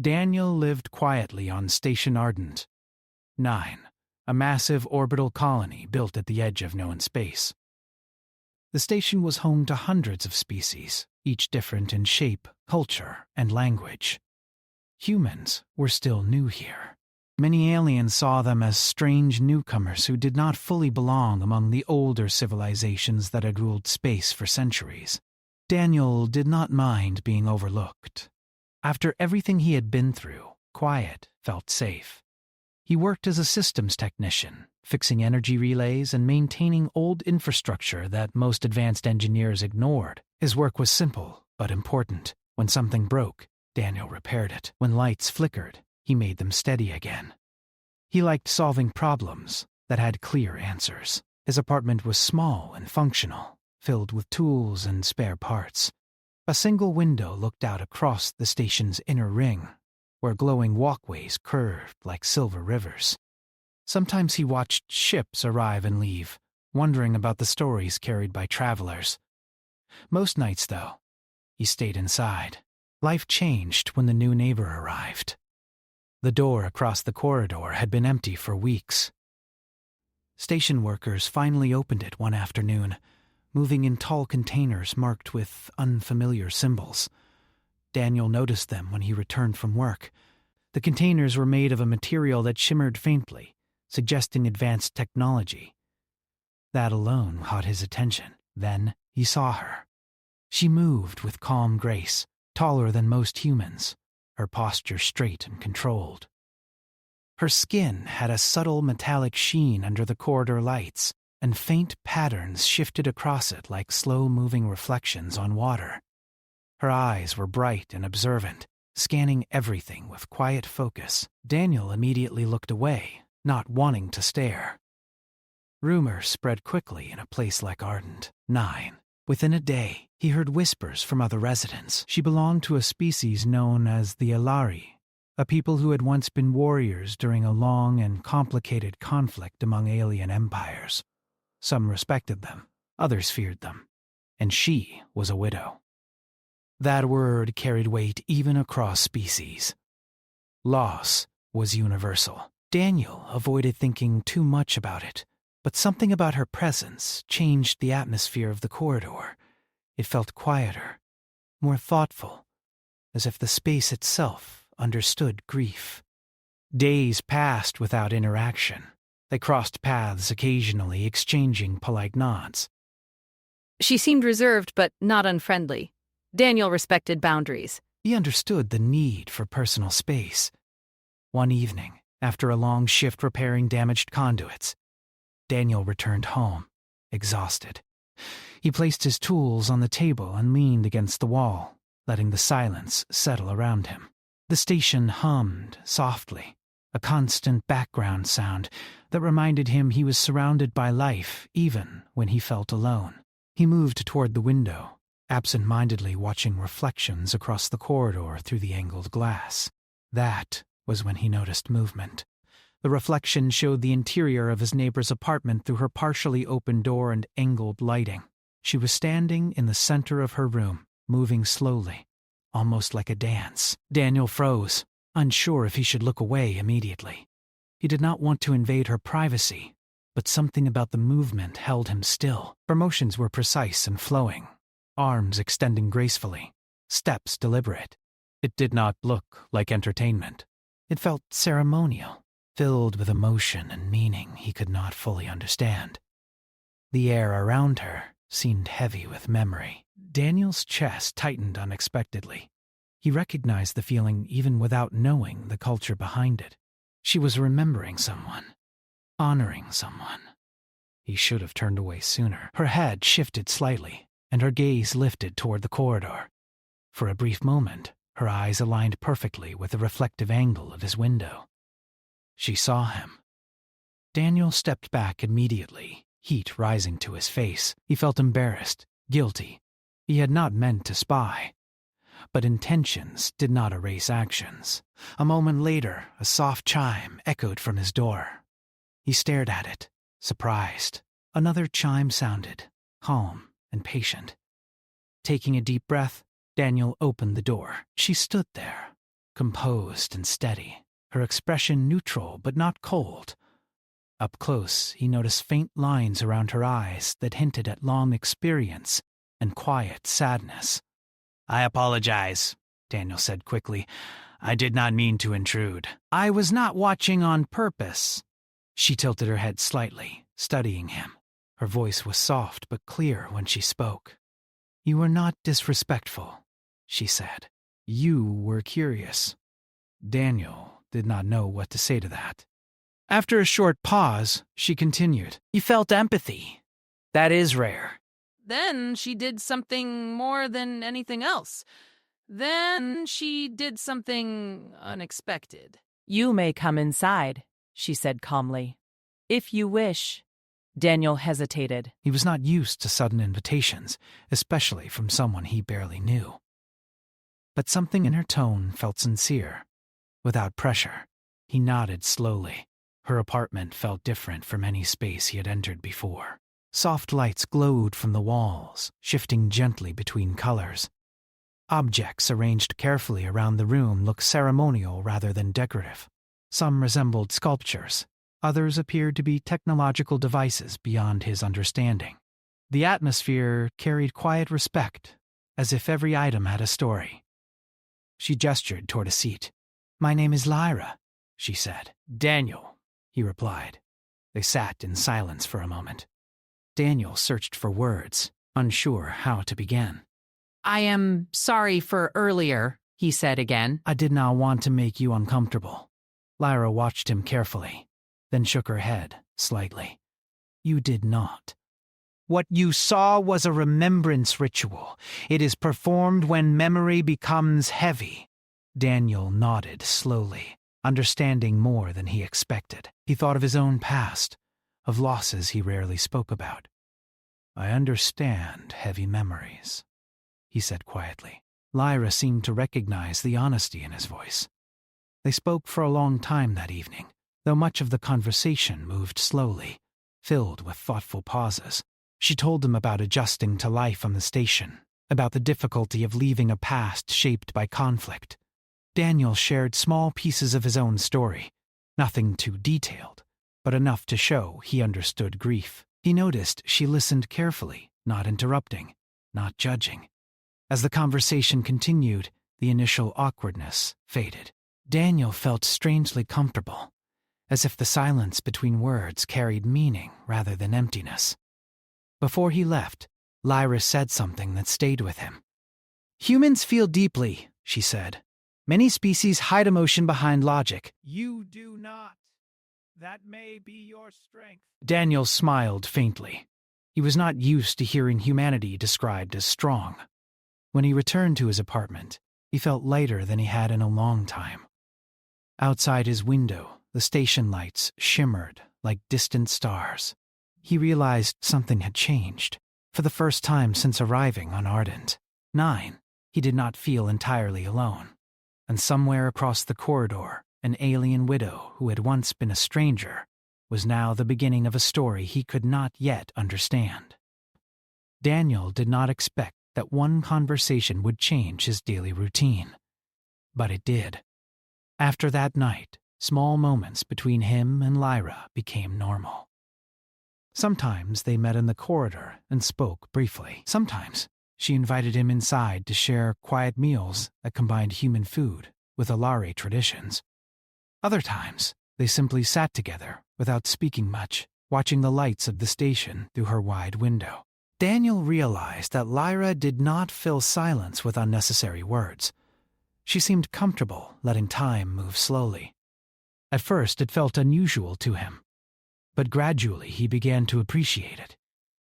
Daniel lived quietly on Station Ardent 9, a massive orbital colony built at the edge of known space. The station was home to hundreds of species, each different in shape, culture, and language. Humans were still new here. Many aliens saw them as strange newcomers who did not fully belong among the older civilizations that had ruled space for centuries. Daniel did not mind being overlooked. After everything he had been through, Quiet felt safe. He worked as a systems technician, fixing energy relays and maintaining old infrastructure that most advanced engineers ignored. His work was simple, but important. When something broke, Daniel repaired it. When lights flickered, he made them steady again. He liked solving problems that had clear answers. His apartment was small and functional, filled with tools and spare parts. A single window looked out across the station's inner ring, where glowing walkways curved like silver rivers. Sometimes he watched ships arrive and leave, wondering about the stories carried by travelers. Most nights, though, he stayed inside. Life changed when the new neighbor arrived. The door across the corridor had been empty for weeks. Station workers finally opened it one afternoon, moving in tall containers marked with unfamiliar symbols. Daniel noticed them when he returned from work. The containers were made of a material that shimmered faintly, suggesting advanced technology. That alone caught his attention. Then he saw her. She moved with calm grace, taller than most humans, her posture straight and controlled. Her skin had a subtle metallic sheen under the corridor lights, and faint patterns shifted across it like slow-moving reflections on water. Her eyes were bright and observant, scanning everything with quiet focus. Daniel immediately looked away, not wanting to stare. Rumors spread quickly in a place like Ardent 9. Within a day, he heard whispers from other residents. She belonged to a species known as the Alari, a people who had once been warriors during a long and complicated conflict among alien empires. Some respected them, others feared them, and she was a widow. That word carried weight even across species. Loss was universal. Daniel avoided thinking too much about it, but something about her presence changed the atmosphere of the corridor. It felt quieter, more thoughtful, as if the space itself understood grief. Days passed without interaction. They crossed paths occasionally, exchanging polite nods. She seemed reserved but not unfriendly. Daniel respected boundaries. He understood the need for personal space. One evening, after a long shift repairing damaged conduits, Daniel returned home, exhausted. He placed his tools on the table and leaned against the wall, letting the silence settle around him. The station hummed softly, a constant background sound that reminded him he was surrounded by life even when he felt alone. He moved toward the window, absent-mindedly watching reflections across the corridor through the angled glass. That was when he noticed movement. The reflection showed the interior of his neighbor's apartment through her partially open door and angled lighting. She was standing in the center of her room, moving slowly, almost like a dance. Daniel froze, unsure if he should look away immediately. He did not want to invade her privacy, but something about the movement held him still. Her motions were precise and flowing, arms extending gracefully, steps deliberate. It did not look like entertainment. It felt ceremonial, filled with emotion and meaning he could not fully understand. The air around her seemed heavy with memory. Daniel's chest tightened unexpectedly. He recognized the feeling even without knowing the culture behind it. She was remembering someone, honoring someone. He should have turned away sooner. Her head shifted slightly, and her gaze lifted toward the corridor. For a brief moment, her eyes aligned perfectly with the reflective angle of his window. She saw him. Daniel stepped back immediately, heat rising to his face. He felt embarrassed, guilty. He had not meant to spy. But intentions did not erase actions. A moment later, a soft chime echoed from his door. He stared at it, surprised. Another chime sounded, calm and patient. Taking a deep breath, Daniel opened the door. She stood there, composed and steady, her expression neutral but not cold. Up close, he noticed faint lines around her eyes that hinted at long experience and quiet sadness. "I apologize," Daniel said quickly. "I did not mean to intrude. I was not watching on purpose." She tilted her head slightly, studying him. Her voice was soft but clear when she spoke. "You were not disrespectful," she said. "You were curious." Daniel did not know what to say to that. After a short pause, she continued. "You felt empathy. That is rare." Then she did something more than anything else. Then she did something unexpected. "You may come inside," she said calmly. "If you wish." Daniel hesitated. He was not used to sudden invitations, especially from someone he barely knew. But something in her tone felt sincere. Without pressure, he nodded slowly. Her apartment felt different from any space he had entered before. Soft lights glowed from the walls, shifting gently between colors. Objects arranged carefully around the room looked ceremonial rather than decorative. Some resembled sculptures. Others appeared to be technological devices beyond his understanding. The atmosphere carried quiet respect, as if every item had a story. She gestured toward a seat. "My name is Lyra," she said. "Daniel," he replied. They sat in silence for a moment. Daniel searched for words, unsure how to begin. "I am sorry for earlier," he said again. "I did not want to make you uncomfortable." Lyra watched him carefully, then shook her head slightly. "You did not. What you saw was a remembrance ritual. It is performed when memory becomes heavy." Daniel nodded slowly, understanding more than he expected. He thought of his own past, of losses he rarely spoke about. "I understand heavy memories," he said quietly. Lyra seemed to recognize the honesty in his voice. They spoke for a long time that evening, though much of the conversation moved slowly, filled with thoughtful pauses. She told him about adjusting to life on the station, about the difficulty of leaving a past shaped by conflict. Daniel shared small pieces of his own story, nothing too detailed, but enough to show he understood grief. He noticed she listened carefully, not interrupting, not judging. As the conversation continued, the initial awkwardness faded. Daniel felt strangely comfortable, as if the silence between words carried meaning rather than emptiness. Before he left, Lyra said something that stayed with him. "Humans feel deeply," she said. "Many species hide emotion behind logic. You do not. That may be your strength." Daniel smiled faintly. He was not used to hearing humanity described as strong. When he returned to his apartment, he felt lighter than he had in a long time. Outside his window, the station lights shimmered like distant stars. He realized something had changed. For the first time since arriving on Ardent 9, he did not feel entirely alone. And somewhere across the corridor, an alien widow who had once been a stranger was now the beginning of a story he could not yet understand. Daniel did not expect that one conversation would change his daily routine. But it did. After that night, small moments between him and Lyra became normal. Sometimes they met in the corridor and spoke briefly. Sometimes she invited him inside to share quiet meals that combined human food with Alari traditions. Other times, they simply sat together without speaking much, watching the lights of the station through her wide window. Daniel realized that Lyra did not fill silence with unnecessary words. She seemed comfortable letting time move slowly. At first, it felt unusual to him, but gradually he began to appreciate it.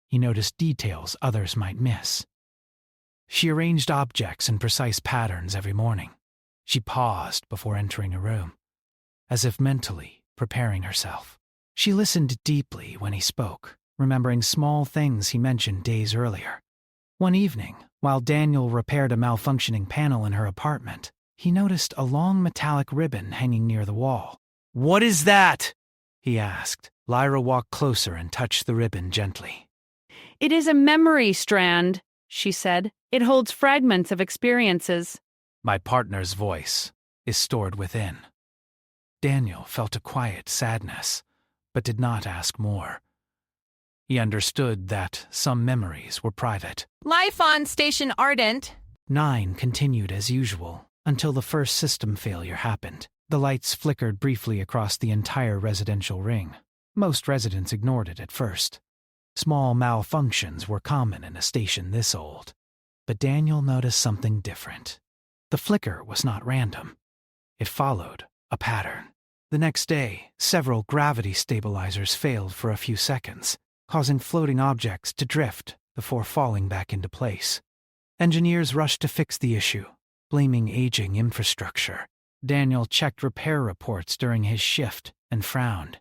He noticed details others might miss. She arranged objects in precise patterns every morning. She paused before entering a room, as if mentally preparing herself. She listened deeply when he spoke, remembering small things he mentioned days earlier. One evening, while Daniel repaired a malfunctioning panel in her apartment, he noticed a long metallic ribbon hanging near the wall. "What is that?" he asked. Lyra walked closer and touched the ribbon gently. "It is a memory strand," she said. "It holds fragments of experiences." My partner's voice is stored within. Daniel felt a quiet sadness, but did not ask more. He understood that some memories were private. Life on Station Ardent. 9 continued as usual until the first system failure happened. The lights flickered briefly across the entire residential ring. Most residents ignored it at first. Small malfunctions were common in a station this old. But Daniel noticed something different. The flicker was not random. It followed a pattern. The next day, several gravity stabilizers failed for a few seconds, causing floating objects to drift before falling back into place. Engineers rushed to fix the issue, blaming aging infrastructure. Daniel checked repair reports during his shift and frowned.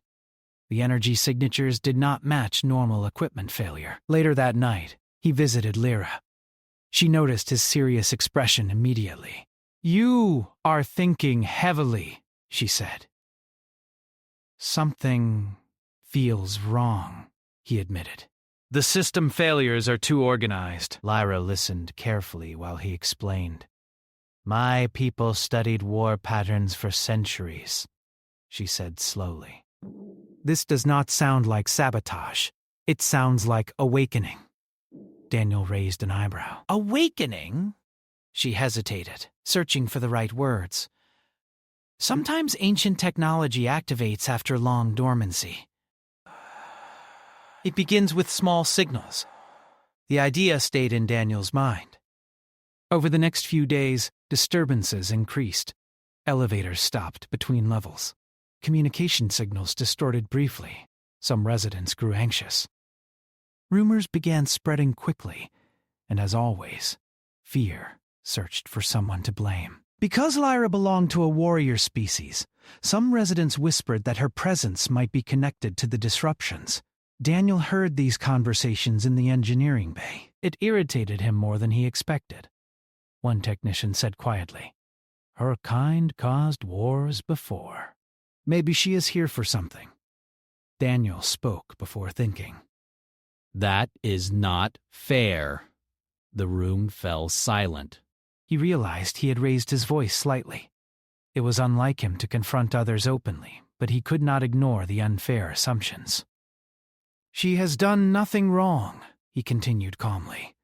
The energy signatures did not match normal equipment failure. Later that night, he visited Lyra. She noticed his serious expression immediately. "You are thinking heavily," she said. "Something feels wrong," he admitted. "The system failures are too organized." Lyra listened carefully while he explained. "My people studied war patterns for centuries," she said slowly. "This does not sound like sabotage. It sounds like awakening." Daniel raised an eyebrow. "Awakening?" She hesitated, searching for the right words. "Sometimes ancient technology activates after long dormancy. It begins with small signals." The idea stayed in Daniel's mind. Over the next few days, disturbances increased. Elevators stopped between levels. Communication signals distorted briefly. Some residents grew anxious. Rumors began spreading quickly, and as always, fear searched for someone to blame. Because Lyra belonged to a warrior species, some residents whispered that her presence might be connected to the disruptions. Daniel heard these conversations in the engineering bay. It irritated him more than he expected. One technician said quietly, "Her kind caused wars before. Maybe she is here for something." Daniel spoke before thinking. "That is not fair." The room fell silent. He realized he had raised his voice slightly. It was unlike him to confront others openly, but he could not ignore the unfair assumptions. "She has done nothing wrong," he continued calmly.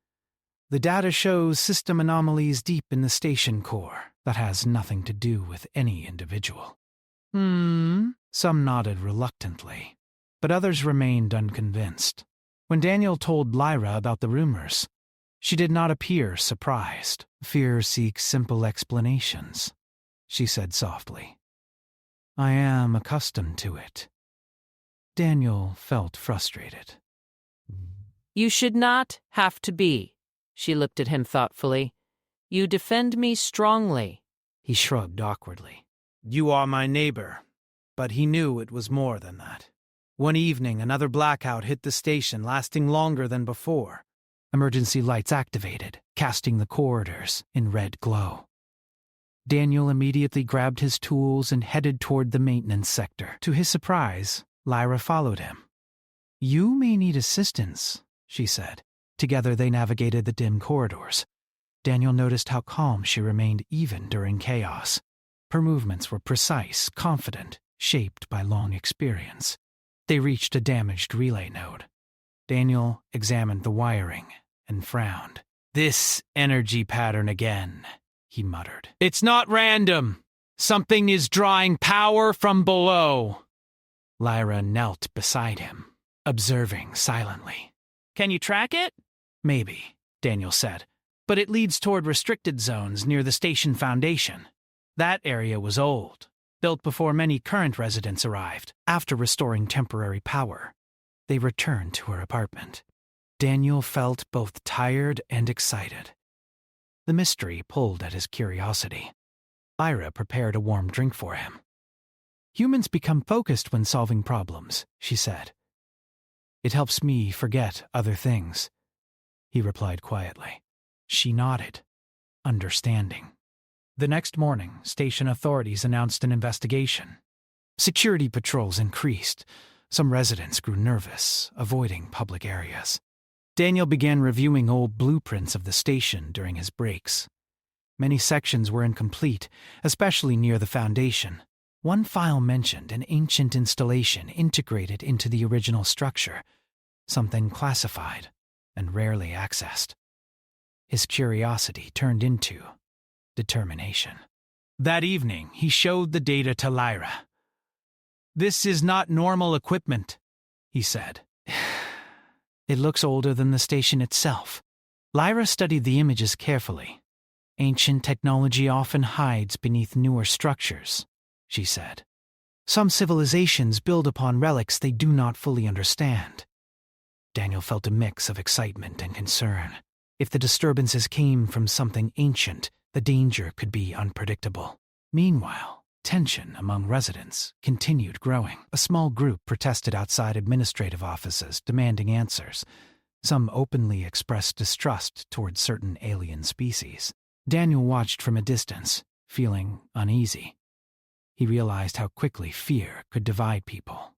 "The data shows system anomalies deep in the station core. That has nothing to do with any individual." Some nodded reluctantly, but others remained unconvinced. When Daniel told Lyra about the rumors, she did not appear surprised. "Fear seeks simple explanations," she said softly. "I am accustomed to it." Daniel felt frustrated. You should not have to be. She looked at him thoughtfully. You defend me strongly. He shrugged awkwardly. "You are my neighbor." But he knew it was more than that. One evening, another blackout hit the station, lasting longer than before. Emergency lights activated, casting the corridors in red glow. Daniel immediately grabbed his tools and headed toward the maintenance sector. To his surprise, Lyra followed him. "You may need assistance," she said. Together they navigated the dim corridors. Daniel noticed how calm she remained even during chaos. Her movements were precise, confident, shaped by long experience. They reached a damaged relay node. Daniel examined the wiring and frowned. "This energy pattern again," he muttered. "It's not random. Something is drawing power from below." Lyra knelt beside him, observing silently. "Can you track it?" "Maybe," Daniel said, "but it leads toward restricted zones near the station foundation. That area was old, built before many current residents arrived. After restoring temporary power, they returned to her apartment." Daniel felt both tired and excited. The mystery pulled at his curiosity. Lyra prepared a warm drink for him. "Humans become focused when solving problems," she said. "It helps me forget other things," he replied quietly. She nodded, understanding. The next morning, station authorities announced an investigation. Security patrols increased. Some residents grew nervous, avoiding public areas. Daniel began reviewing old blueprints of the station during his breaks. Many sections were incomplete, especially near the foundation. One file mentioned an ancient installation integrated into the original structure, something classified and rarely accessed. His curiosity turned into determination. That evening, he showed the data to Lyra. "This is not normal equipment," he said. "It looks older than the station itself." Lyra studied the images carefully. "Ancient technology often hides beneath newer structures," she said. "Some civilizations build upon relics they do not fully understand." Daniel felt a mix of excitement and concern. If the disturbances came from something ancient, the danger could be unpredictable. Meanwhile, tension among residents continued growing. A small group protested outside administrative offices, demanding answers. Some openly expressed distrust towards certain alien species. Daniel watched from a distance, feeling uneasy. He realized how quickly fear could divide people.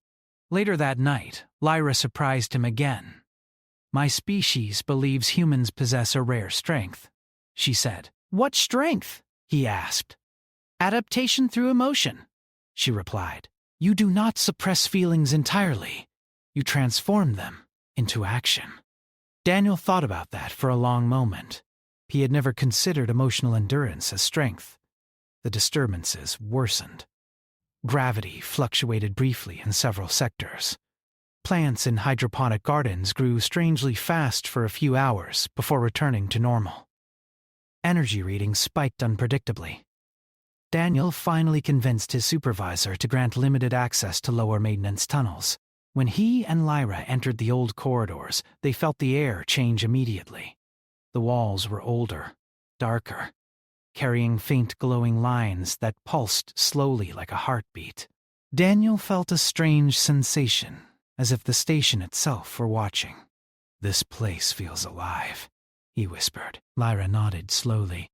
Later that night, Lyra surprised him again. "My species believes humans possess a rare strength," she said. "What strength?" he asked. "Adaptation through emotion," she replied. "You do not suppress feelings entirely. You transform them into action." Daniel thought about that for a long moment. He had never considered emotional endurance as strength. The disturbances worsened. Gravity fluctuated briefly in several sectors. Plants in hydroponic gardens grew strangely fast for a few hours before returning to normal. Energy readings spiked unpredictably. Daniel finally convinced his supervisor to grant limited access to lower maintenance tunnels. When he and Lyra entered the old corridors, they felt the air change immediately. The walls were older, darker, carrying faint glowing lines that pulsed slowly like a heartbeat. Daniel felt a strange sensation, as if the station itself were watching. "This place feels alive," he whispered. Lyra nodded slowly.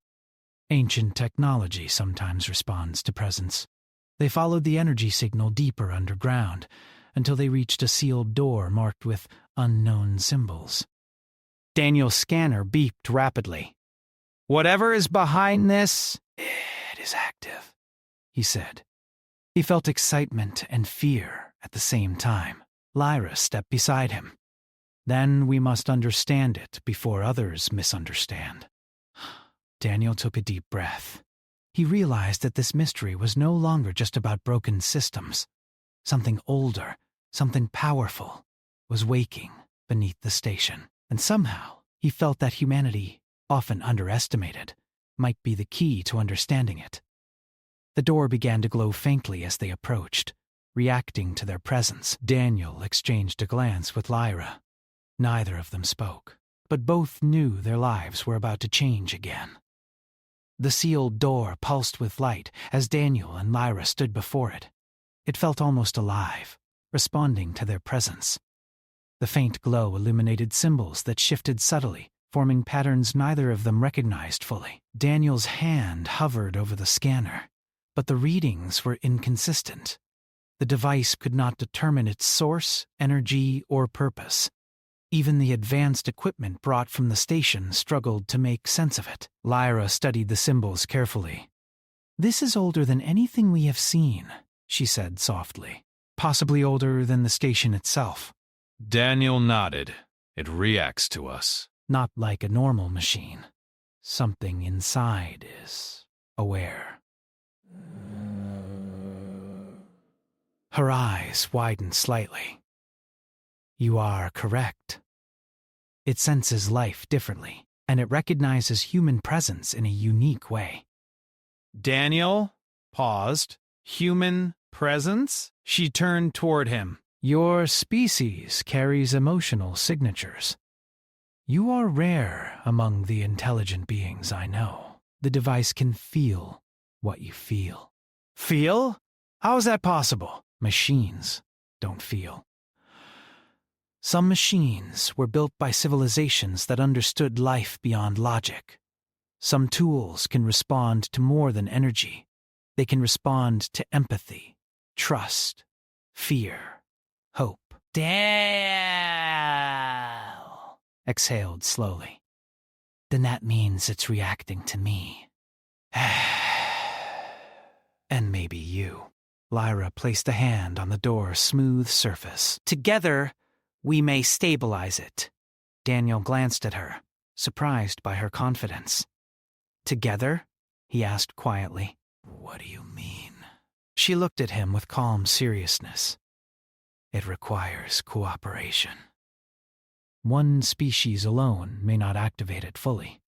Ancient technology sometimes responds to presence. They followed the energy signal deeper underground, until they reached a sealed door marked with unknown symbols. Daniel's scanner beeped rapidly. "Whatever is behind this, it is active," he said. He felt excitement and fear at the same time. Lyra stepped beside him. "Then we must understand it before others misunderstand." Daniel took a deep breath. He realized that this mystery was no longer just about broken systems. Something older, something powerful, was waking beneath the station. And somehow, he felt that humanity, often underestimated, might be the key to understanding it. The door began to glow faintly as they approached. Reacting to their presence, Daniel exchanged a glance with Lyra. Neither of them spoke, but both knew their lives were about to change again. The sealed door pulsed with light as Daniel and Lyra stood before it. It felt almost alive, responding to their presence. The faint glow illuminated symbols that shifted subtly, forming patterns neither of them recognized fully. Daniel's hand hovered over the scanner, but the readings were inconsistent. The device could not determine its source, energy, or purpose. Even the advanced equipment brought from the station struggled to make sense of it. Lyra studied the symbols carefully. "This is older than anything we have seen," she said softly. "Possibly older than the station itself." Daniel nodded. "It reacts to us." "Not like a normal machine. Something inside is aware." Her eyes widened slightly. "You are correct. It senses life differently, and it recognizes human presence in a unique way." Daniel paused. "Human presence?" She turned toward him. "Your species carries emotional signatures. You are rare among the intelligent beings I know. The device can feel what you feel." "Feel? How is that possible?" "Machines don't feel. Some machines were built by civilizations that understood life beyond logic. Some tools can respond to more than energy. They can respond to empathy, trust, fear, hope." Daniel exhaled slowly. "Then that means it's reacting to me." And maybe you. Lyra placed a hand on the door's smooth surface. Together, we may stabilize it. Daniel glanced at her, surprised by her confidence. Together? He asked quietly. What do you mean? She looked at him with calm seriousness. It requires cooperation. One species alone may not activate it fully.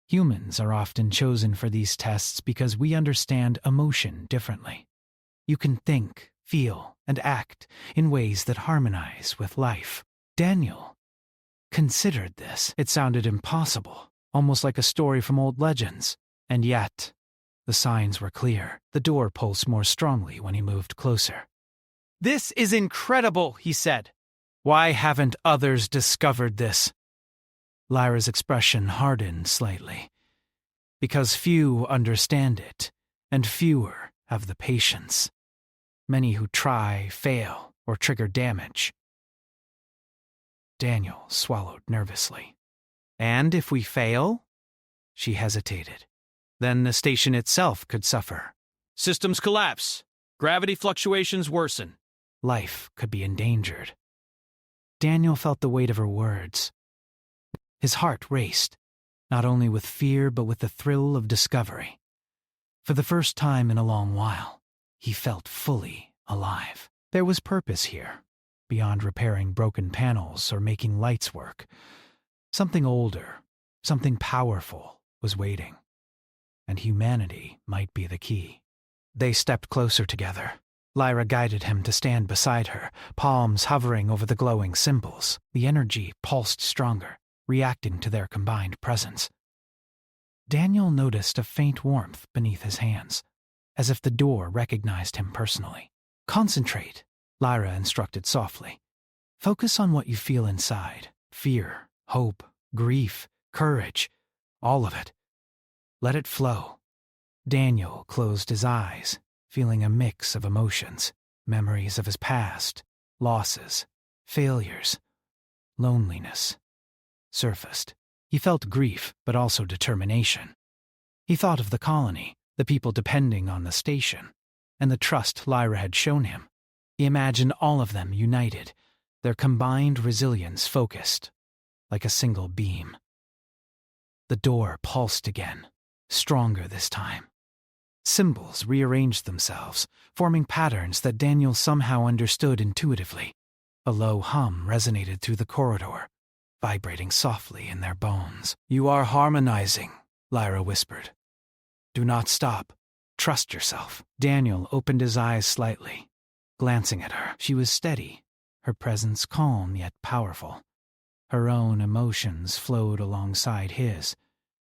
Humans are often chosen for these tests because we understand emotion differently. You can think, feel, and act in ways that harmonize with life. Daniel considered this. It sounded impossible, almost like a story from old legends. And yet, the signs were clear. The door pulsed more strongly when he moved closer. "This is incredible," he said. "Why haven't others discovered this?" Lyra's expression hardened slightly. Because few understand it, and fewer have the patience. Many who try, fail, or trigger damage. Daniel swallowed nervously. "And if we fail?" She hesitated. "Then the station itself could suffer. Systems collapse. Gravity fluctuations worsen. Life could be endangered." Daniel felt the weight of her words. His heart raced, not only with fear but with the thrill of discovery. For the first time in a long while, he felt fully alive. There was purpose here, beyond repairing broken panels or making lights work. Something older, something powerful was waiting. And humanity might be the key. They stepped closer together. Lyra guided him to stand beside her, palms hovering over the glowing symbols. The energy pulsed stronger, reacting to their combined presence. Daniel noticed a faint warmth beneath his hands, as if the door recognized him personally. "Concentrate," Lyra instructed softly. "Focus on what you feel inside. Fear, hope, grief, courage, all of it. Let it flow." Daniel closed his eyes, feeling a mix of emotions, memories of his past, losses, failures, loneliness. Surfaced. He felt grief, but also determination. He thought of the colony, the people depending on the station, and the trust Lyra had shown him. He imagined all of them united, their combined resilience focused, like a single beam. The door pulsed again, stronger this time. Symbols rearranged themselves, forming patterns that Daniel somehow understood intuitively. A low hum resonated through the corridor, vibrating softly in their bones. "You are harmonizing," Lyra whispered. "Do not stop. Trust yourself." Daniel opened his eyes slightly, glancing at her. She was steady, her presence calm yet powerful. Her own emotions flowed alongside his,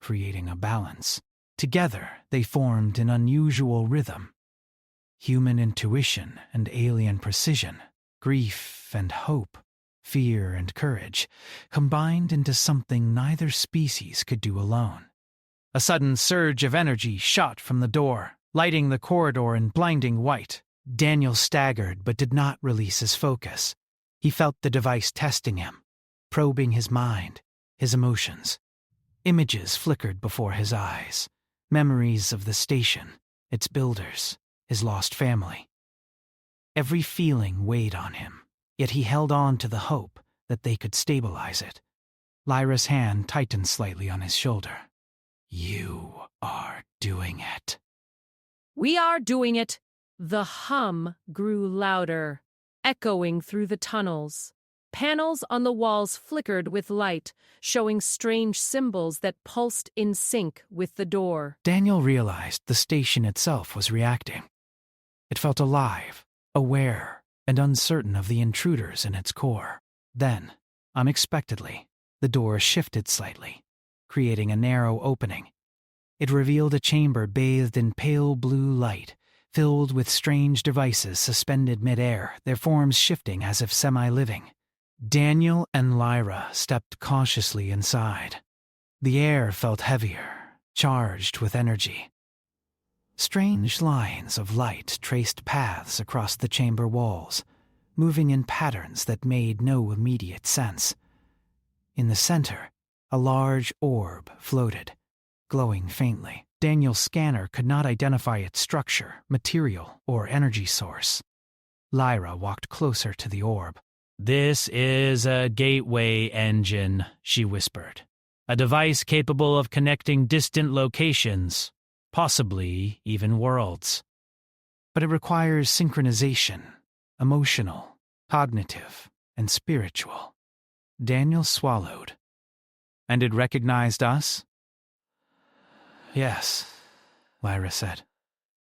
creating a balance. Together, they formed an unusual rhythm. Human intuition and alien precision, grief and hope, fear and courage, combined into something neither species could do alone. A sudden surge of energy shot from the door, lighting the corridor in blinding white. Daniel staggered but did not release his focus. He felt the device testing him, probing his mind, his emotions. Images flickered before his eyes, memories of the station, its builders, his lost family. Every feeling weighed on him, yet he held on to the hope that they could stabilize it. Lyra's hand tightened slightly on his shoulder. "You are doing it." We are doing it. The hum grew louder, echoing through the tunnels. Panels on the walls flickered with light, showing strange symbols that pulsed in sync with the door. Daniel realized the station itself was reacting. It felt alive, aware, and uncertain of the intruders in its core. Then, unexpectedly, the door shifted slightly, creating a narrow opening. It revealed a chamber bathed in pale blue light, filled with strange devices suspended midair, their forms shifting as if semi-living. Daniel and Lyra stepped cautiously inside. The air felt heavier, charged with energy. Strange lines of light traced paths across the chamber walls, moving in patterns that made no immediate sense. In the center, a large orb floated, glowing faintly. Daniel's scanner could not identify its structure, material, or energy source. Lyra walked closer to the orb. "This is a gateway engine," she whispered. "A device capable of connecting distant locations, possibly even worlds. But it requires synchronization, emotional, cognitive, and spiritual." Daniel swallowed. "And it recognized us?" "Yes," Lyra said.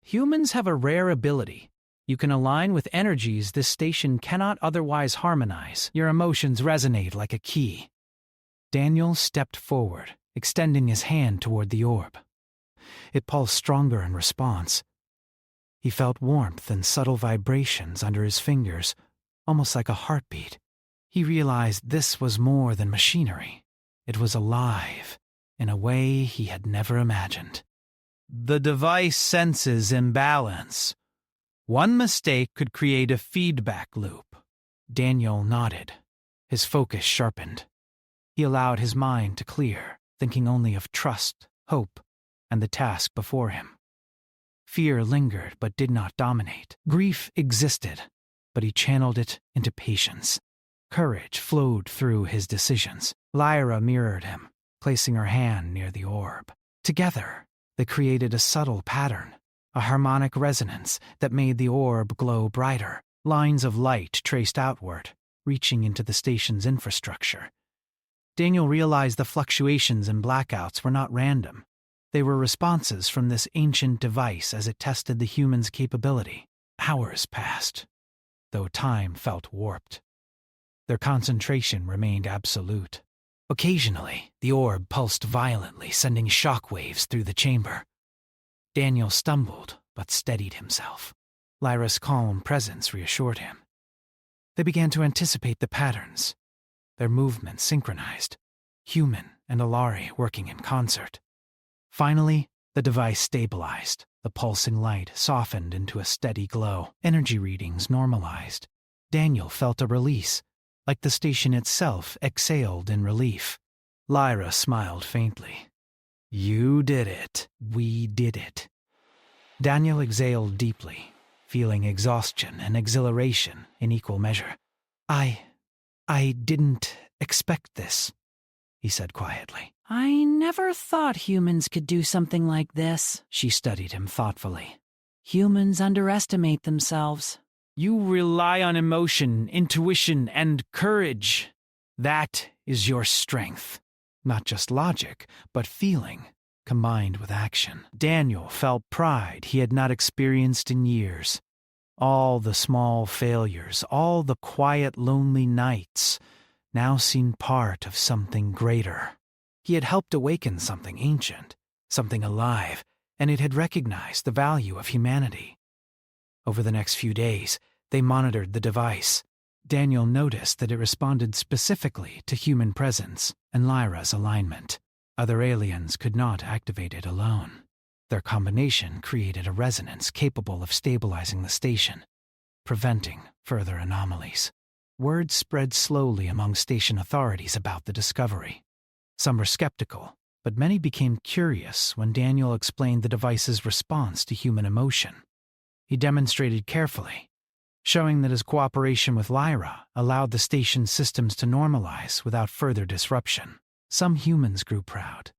"Humans have a rare ability. You can align with energies this station cannot otherwise harmonize. Your emotions resonate like a key." Daniel stepped forward, extending his hand toward the orb. It pulsed stronger in response. He felt warmth and subtle vibrations under his fingers, almost like a heartbeat. He realized this was more than machinery. It was alive, in a way he had never imagined. "The device senses imbalance. One mistake could create a feedback loop." Daniel nodded. His focus sharpened. He allowed his mind to clear, thinking only of trust, hope, and the task before him. Fear lingered but did not dominate. Grief existed, but he channeled it into patience. Courage flowed through his decisions. Lyra mirrored him, placing her hand near the orb. Together, they created a subtle pattern, a harmonic resonance that made the orb glow brighter. Lines of light traced outward, reaching into the station's infrastructure. Daniel realized the fluctuations and blackouts were not random. They were responses from this ancient device as it tested the human's capability. Hours passed, though time felt warped. Their concentration remained absolute. Occasionally, the orb pulsed violently, sending shockwaves through the chamber. Daniel stumbled, but steadied himself. Lyra's calm presence reassured him. They began to anticipate the patterns. Their movements synchronized, human and Alari working in concert. Finally, the device stabilized. The pulsing light softened into a steady glow. Energy readings normalized. Daniel felt a release, like the station itself exhaled in relief. Lyra smiled faintly. "You did it. We did it." Daniel exhaled deeply, feeling exhaustion and exhilaration in equal measure. I didn't expect this," he said quietly. "I never thought humans could do something like this," she studied him thoughtfully. "Humans underestimate themselves." "You rely on emotion, intuition, and courage. That is your strength. Not just logic, but feeling, combined with action." Daniel felt pride he had not experienced in years. All the small failures, all the quiet, lonely nights, now seemed part of something greater. He had helped awaken something ancient, something alive, and it had recognized the value of humanity. Over the next few days, they monitored the device. Daniel noticed that it responded specifically to human presence and Lyra's alignment. Other aliens could not activate it alone. Their combination created a resonance capable of stabilizing the station, preventing further anomalies. Word spread slowly among station authorities about the discovery. Some were skeptical, but many became curious when Daniel explained the device's response to human emotion. He demonstrated carefully, showing that his cooperation with Lyra allowed the station's systems to normalize without further disruption. Some humans grew proud.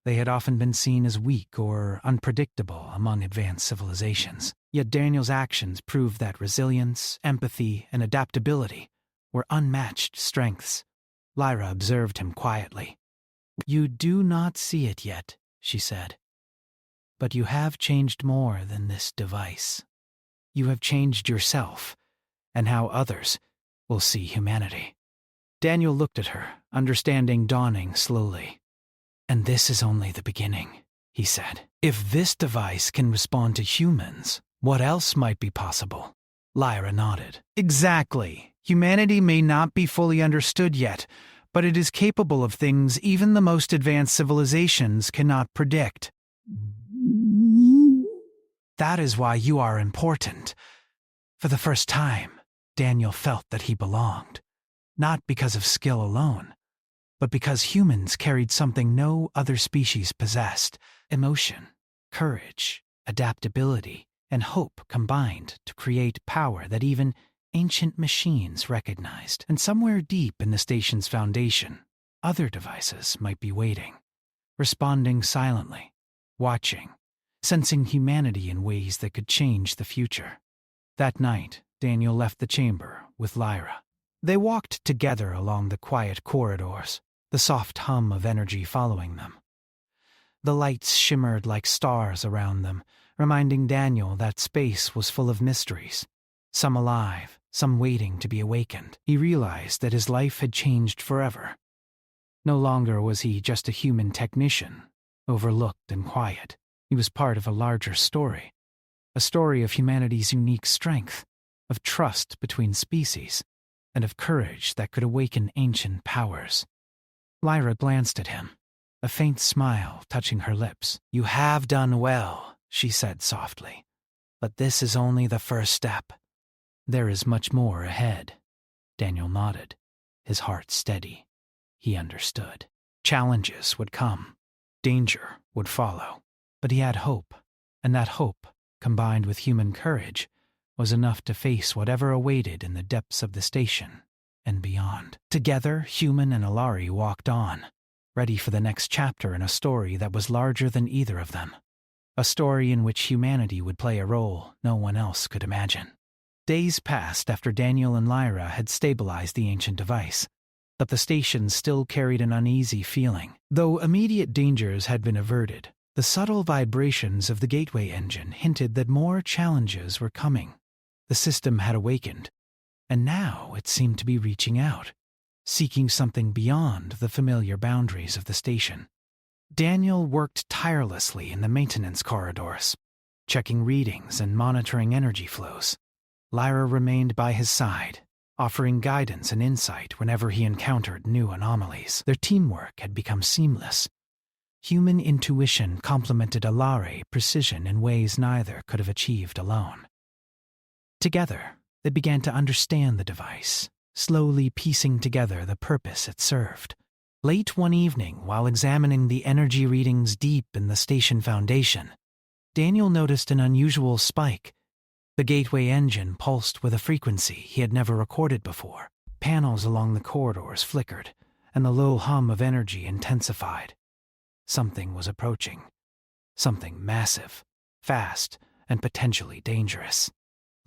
They had often been seen as weak or unpredictable among advanced civilizations. Yet Daniel's actions proved that resilience, empathy, and adaptability were unmatched strengths. Lyra observed him quietly. "You do not see it yet," she said. "But you have changed more than this device. You have changed yourself, and how others will see humanity." Daniel looked at her, understanding dawning slowly. "And this is only the beginning," he said. "If this device can respond to humans, what else might be possible?" Lyra nodded. "Exactly. Humanity may not be fully understood yet, but it is capable of things even the most advanced civilizations cannot predict. That is why you are important." For the first time, Daniel felt that he belonged, not because of skill alone, but because humans carried something no other species possessed: emotion, Courage, adaptability, and hope combined to create power that even ancient machines recognized. And somewhere deep in the station's foundation, other devices might be waiting, responding silently, watching, sensing humanity in ways that could change the future. That night, Daniel left the chamber with Lyra. They walked together along the quiet corridors, the soft hum of energy following them. The lights shimmered like stars around them, reminding Daniel that space was full of mysteries, some alive, some waiting to be awakened. He realized that his life had changed forever. No longer was he just a human technician, overlooked and quiet. He was part of a larger story, a story of humanity's unique strength, of trust between species, and of courage that could awaken ancient powers. Lyra glanced at him, a faint smile touching her lips. "You have done well," she said softly. "But this is only the first step. There is much more ahead." Daniel nodded, his heart steady. He understood. Challenges would come. Danger would follow. But he had hope, and that hope, combined with human courage, was enough to face whatever awaited in the depths of the station and beyond. Together, Human and Alari walked on, ready for the next chapter in a story that was larger than either of them. A story in which humanity would play a role no one else could imagine. Days passed after Daniel and Lyra had stabilized the ancient device, but the station still carried an uneasy feeling. Though immediate dangers had been averted, the subtle vibrations of the gateway engine hinted that more challenges were coming. The system had awakened, and now it seemed to be reaching out, seeking something beyond the familiar boundaries of the station. Daniel worked tirelessly in the maintenance corridors, checking readings and monitoring energy flows. Lyra remained by his side, offering guidance and insight whenever he encountered new anomalies. Their teamwork had become seamless. Human intuition complemented Alari precision in ways neither could have achieved alone. Together, they began to understand the device, slowly piecing together the purpose it served. Late one evening, while examining the energy readings deep in the station foundation, Daniel noticed an unusual spike. The gateway engine pulsed with a frequency he had never recorded before. Panels along the corridors flickered, and the low hum of energy intensified. Something was approaching. Something massive, fast, and potentially dangerous.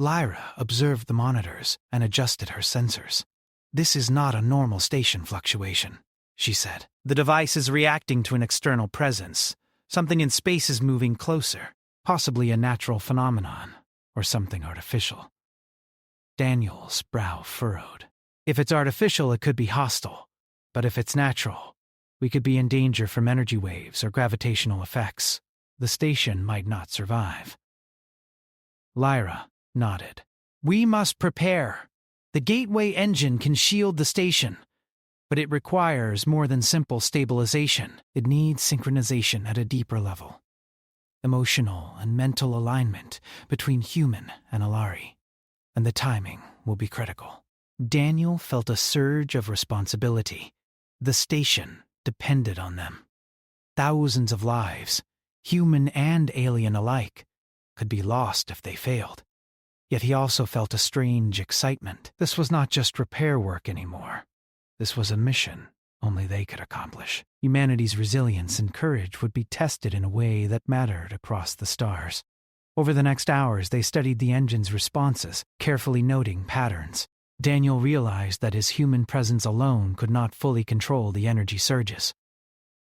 Lyra observed the monitors and adjusted her sensors. "This is not a normal station fluctuation," she said. "The device is reacting to an external presence. Something in space is moving closer, possibly a natural phenomenon, or something artificial." Daniel's brow furrowed. "If it's artificial, it could be hostile. But if it's natural, we could be in danger from energy waves or gravitational effects. The station might not survive." Lyra nodded. "We must prepare. The gateway engine can shield the station, but it requires more than simple stabilization. It needs synchronization at a deeper level. Emotional and mental alignment between Human and Alari. And the timing will be critical." Daniel felt a surge of responsibility. The station depended on them. Thousands of lives, human and alien alike, could be lost if they failed. Yet he also felt a strange excitement. This was not just repair work anymore. This was a mission only they could accomplish. Humanity's resilience and courage would be tested in a way that mattered across the stars. Over the next hours, they studied the engine's responses, carefully noting patterns. Daniel realized that his human presence alone could not fully control the energy surges.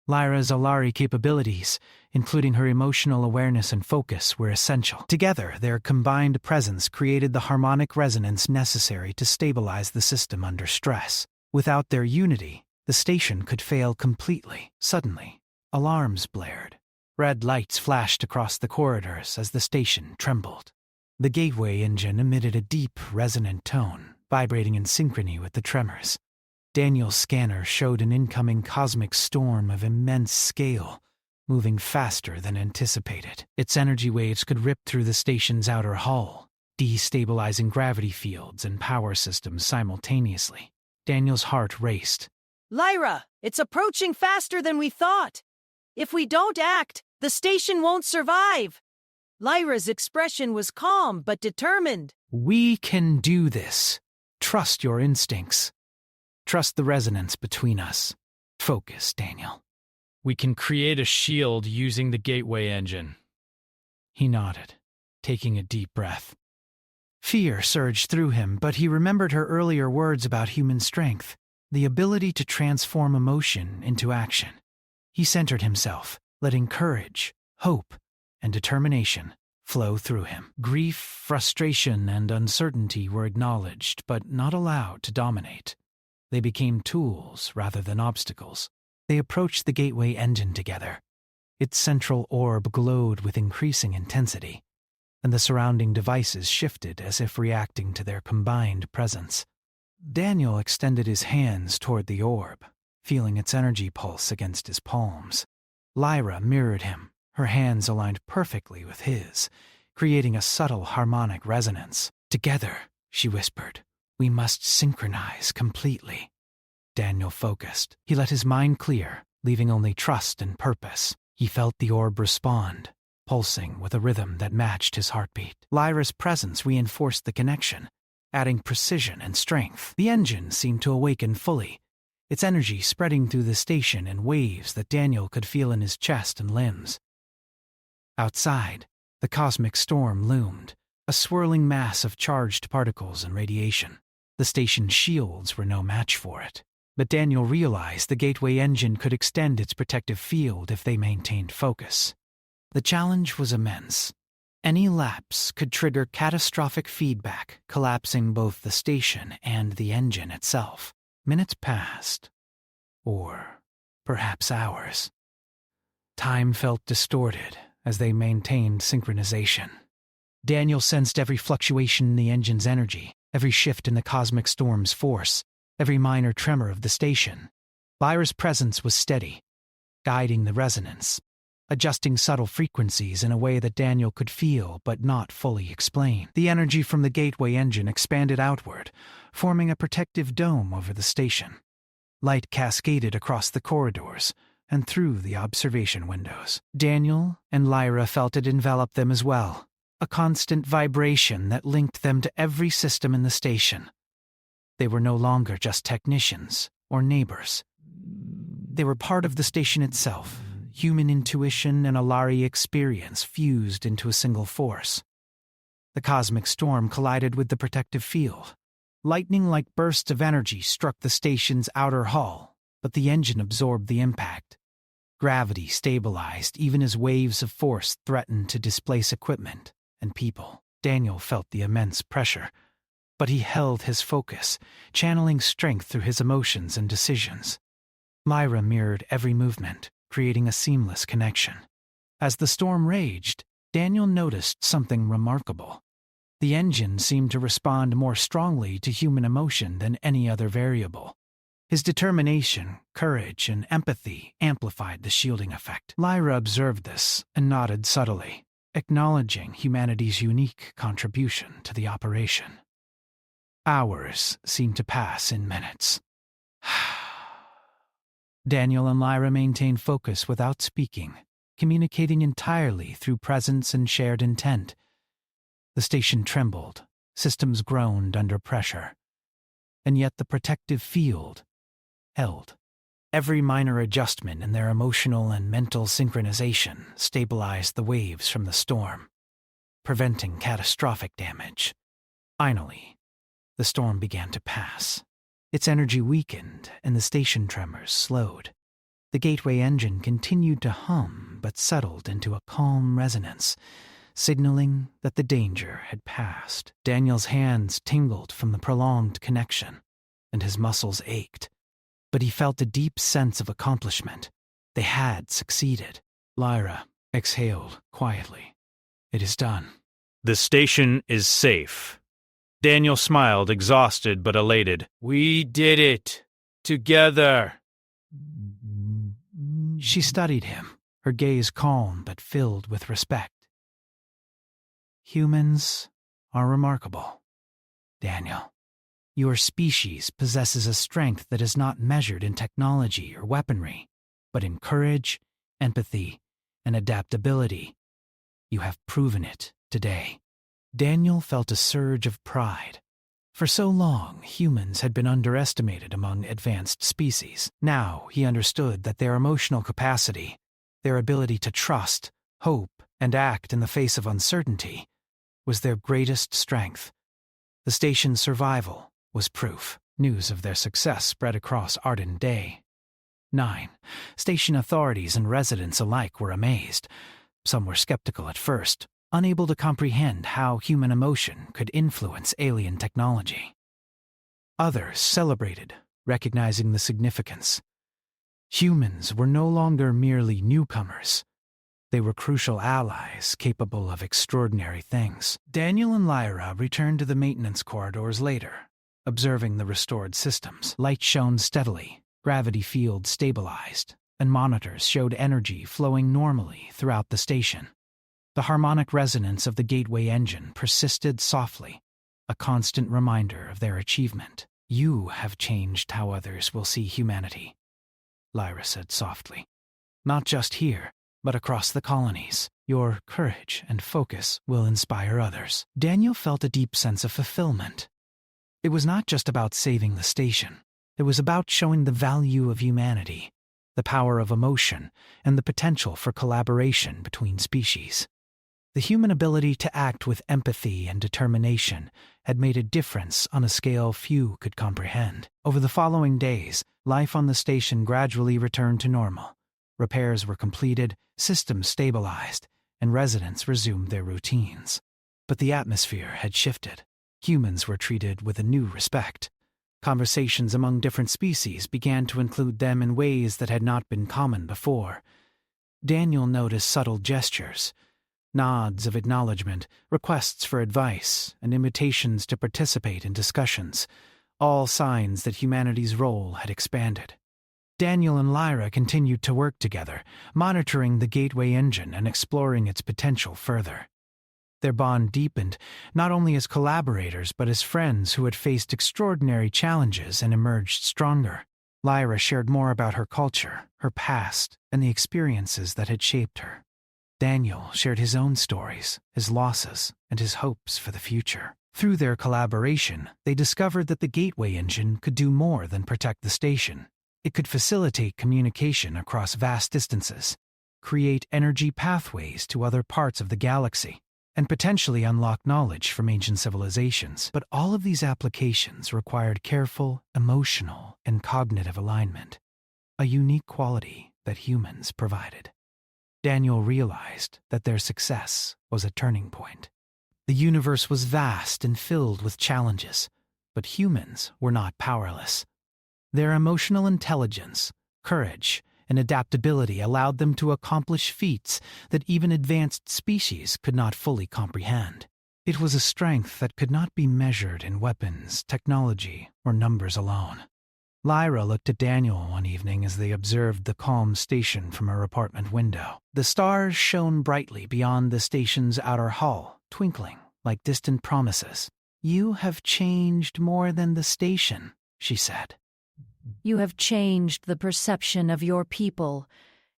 Lyra's Alari capabilities, including her emotional awareness and focus, were essential. Together, their combined presence created the harmonic resonance necessary to stabilize the system under stress. Without their unity, the station could fail completely. Suddenly, alarms blared. Red lights flashed across the corridors as the station trembled. The gateway engine emitted a deep, resonant tone, vibrating in synchrony with the tremors. Daniel's scanner showed an incoming cosmic storm of immense scale, moving faster than anticipated. Its energy waves could rip through the station's outer hull, destabilizing gravity fields and power systems simultaneously. Daniel's heart raced. "Lyra, it's approaching faster than we thought. If we don't act, The station won't survive. Lyra's expression was calm but determined. We can do this. Trust your instincts. Trust the resonance between us. Focus, Daniel. We can create a shield using the gateway engine. He nodded, taking a deep breath. Fear surged through him, but he remembered her earlier words about human strength, the ability to transform emotion into action. He centered himself, letting courage, hope, and determination flow through him. Grief, frustration, and uncertainty were acknowledged, but not allowed to dominate. They became tools rather than obstacles. They approached the gateway engine together. Its central orb glowed with increasing intensity, and the surrounding devices shifted as if reacting to their combined presence. Daniel extended his hands toward the orb, feeling its energy pulse against his palms. Lyra mirrored him, her hands aligned perfectly with his, creating a subtle harmonic resonance. Together, she whispered, we must synchronize completely. Daniel focused. He let his mind clear, leaving only trust and purpose. He felt the orb respond, pulsing with a rhythm that matched his heartbeat. Lyra's presence reinforced the connection, adding precision and strength. The engine seemed to awaken fully, its energy spreading through the station in waves that Daniel could feel in his chest and limbs. Outside, the cosmic storm loomed, a swirling mass of charged particles and radiation. The station's shields were no match for it. But Daniel realized the gateway engine could extend its protective field if they maintained focus. The challenge was immense. Any lapse could trigger catastrophic feedback, collapsing both the station and the engine itself. Minutes passed, or perhaps hours. Time felt distorted as they maintained synchronization. Daniel sensed every fluctuation in the engine's energy, every shift in the cosmic storm's force, every minor tremor of the station. Lyra's presence was steady, guiding the resonance, adjusting subtle frequencies in a way that Daniel could feel but not fully explain. The energy from the gateway engine expanded outward, forming a protective dome over the station. Light cascaded across the corridors and through the observation windows. Daniel and Lyra felt it envelop them as well, a constant vibration that linked them to every system in the station. They were no longer just technicians or neighbors. They were part of the station itself, human intuition and Alari experience fused into a single force. The cosmic storm collided with the protective field. Lightning-like bursts of energy struck the station's outer hull, but the engine absorbed the impact. Gravity stabilized even as waves of force threatened to displace equipment and people. Daniel felt the immense pressure, but he held his focus, channeling strength through his emotions and decisions. Lyra mirrored every movement, creating a seamless connection. As the storm raged, Daniel noticed something remarkable. The engine seemed to respond more strongly to human emotion than any other variable. His determination, courage, and empathy amplified the shielding effect. Lyra observed this and nodded subtly, acknowledging humanity's unique contribution to the operation. Hours seemed to pass in minutes. Daniel and Lyra maintained focus without speaking, communicating entirely through presence and shared intent. The station trembled, systems groaned under pressure, and yet the protective field held. Every minor adjustment in their emotional and mental synchronization stabilized the waves from the storm, preventing catastrophic damage. Finally, the storm began to pass. Its energy weakened, and the station tremors slowed. The gateway engine continued to hum, but settled into a calm resonance, signaling that the danger had passed. Daniel's hands tingled from the prolonged connection, and his muscles ached. But he felt a deep sense of accomplishment. They had succeeded. Lyra exhaled quietly. It is done. The station is safe. Daniel smiled, exhausted but elated. We did it. Together. She studied him, her gaze calm but filled with respect. Humans are remarkable, Daniel. Your species possesses a strength that is not measured in technology or weaponry, but in courage, empathy, and adaptability. You have proven it today. Daniel felt a surge of pride. For so long, humans had been underestimated among advanced species. Now he understood that their emotional capacity, their ability to trust, hope, and act in the face of uncertainty, was their greatest strength. The station's survival was proof. News of their success spread across Arden Day. 9. Station authorities and residents alike were amazed. Some were skeptical at first, unable to comprehend how human emotion could influence alien technology. Others celebrated, recognizing the significance. Humans were no longer merely newcomers. They were crucial allies capable of extraordinary things. Daniel and Lyra returned to the maintenance corridors later, observing the restored systems. Light shone steadily, gravity fields stabilized, and monitors showed energy flowing normally throughout the station. The harmonic resonance of the gateway engine persisted softly, a constant reminder of their achievement. "You have changed how others will see humanity," Lyra said softly. "Not just here, but across the colonies. Your courage and focus will inspire others." Daniel felt a deep sense of fulfillment. It was not just about saving the station. It was about showing the value of humanity, the power of emotion, and the potential for collaboration between species. The human ability to act with empathy and determination had made a difference on a scale few could comprehend. Over the following days, life on the station gradually returned to normal. Repairs were completed, systems stabilized, and residents resumed their routines. But the atmosphere had shifted. Humans were treated with a new respect. Conversations among different species began to include them in ways that had not been common before. Daniel noticed subtle gestures, nods of acknowledgement, requests for advice, and invitations to participate in discussions, all signs that humanity's role had expanded. Daniel and Lyra continued to work together, monitoring the gateway engine and exploring its potential further. Their bond deepened, not only as collaborators but as friends who had faced extraordinary challenges and emerged stronger. Lyra shared more about her culture, her past, and the experiences that had shaped her. Daniel shared his own stories, his losses, and his hopes for the future. Through their collaboration, they discovered that the gateway engine could do more than protect the station. It could facilitate communication across vast distances, create energy pathways to other parts of the galaxy, and potentially unlock knowledge from ancient civilizations. But all of these applications required careful, emotional, and cognitive alignment, a unique quality that humans provided. Daniel realized that their success was a turning point. The universe was vast and filled with challenges, but humans were not powerless. Their emotional intelligence, courage, and adaptability allowed them to accomplish feats that even advanced species could not fully comprehend. It was a strength that could not be measured in weapons, technology, or numbers alone. Lyra looked at Daniel one evening as they observed the calm station from her apartment window. The stars shone brightly beyond the station's outer hull, twinkling like distant promises. "You have changed more than the station," she said. You have changed the perception of your people.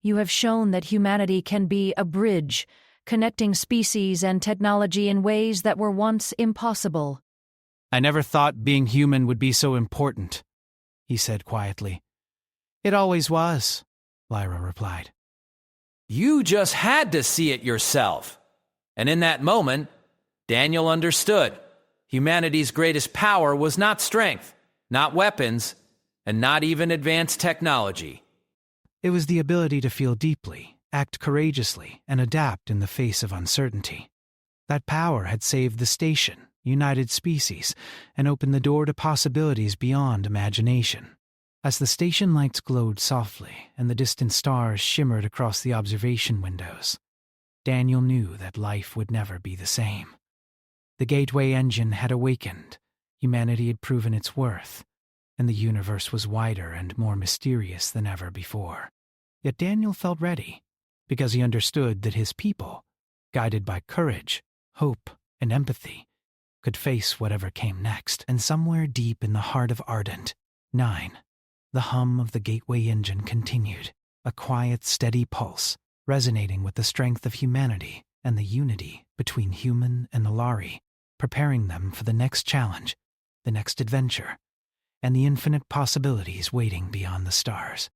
You have shown that humanity can be a bridge, connecting species and technology in ways that were once impossible. "I never thought being human would be so important," he said quietly. "It always was," Lyra replied. You just had to see it yourself. And in that moment, Daniel understood. Humanity's greatest power was not strength, not weapons, and not even advanced technology. It was the ability to feel deeply, act courageously, and adapt in the face of uncertainty. That power had saved the station, united species, and opened the door to possibilities beyond imagination. As the station lights glowed softly and the distant stars shimmered across the observation windows, Daniel knew that life would never be the same. The gateway engine had awakened, humanity had proven its worth, and the universe was wider and more mysterious than ever before. Yet Daniel felt ready, because he understood that his people, guided by courage, hope, and empathy, could face whatever came next. And somewhere deep in the heart of Ardent, 9, the hum of the gateway engine continued, a quiet, steady pulse, resonating with the strength of humanity and the unity between human and Nalari, preparing them for the next challenge, the next adventure, and the infinite possibilities waiting beyond the stars.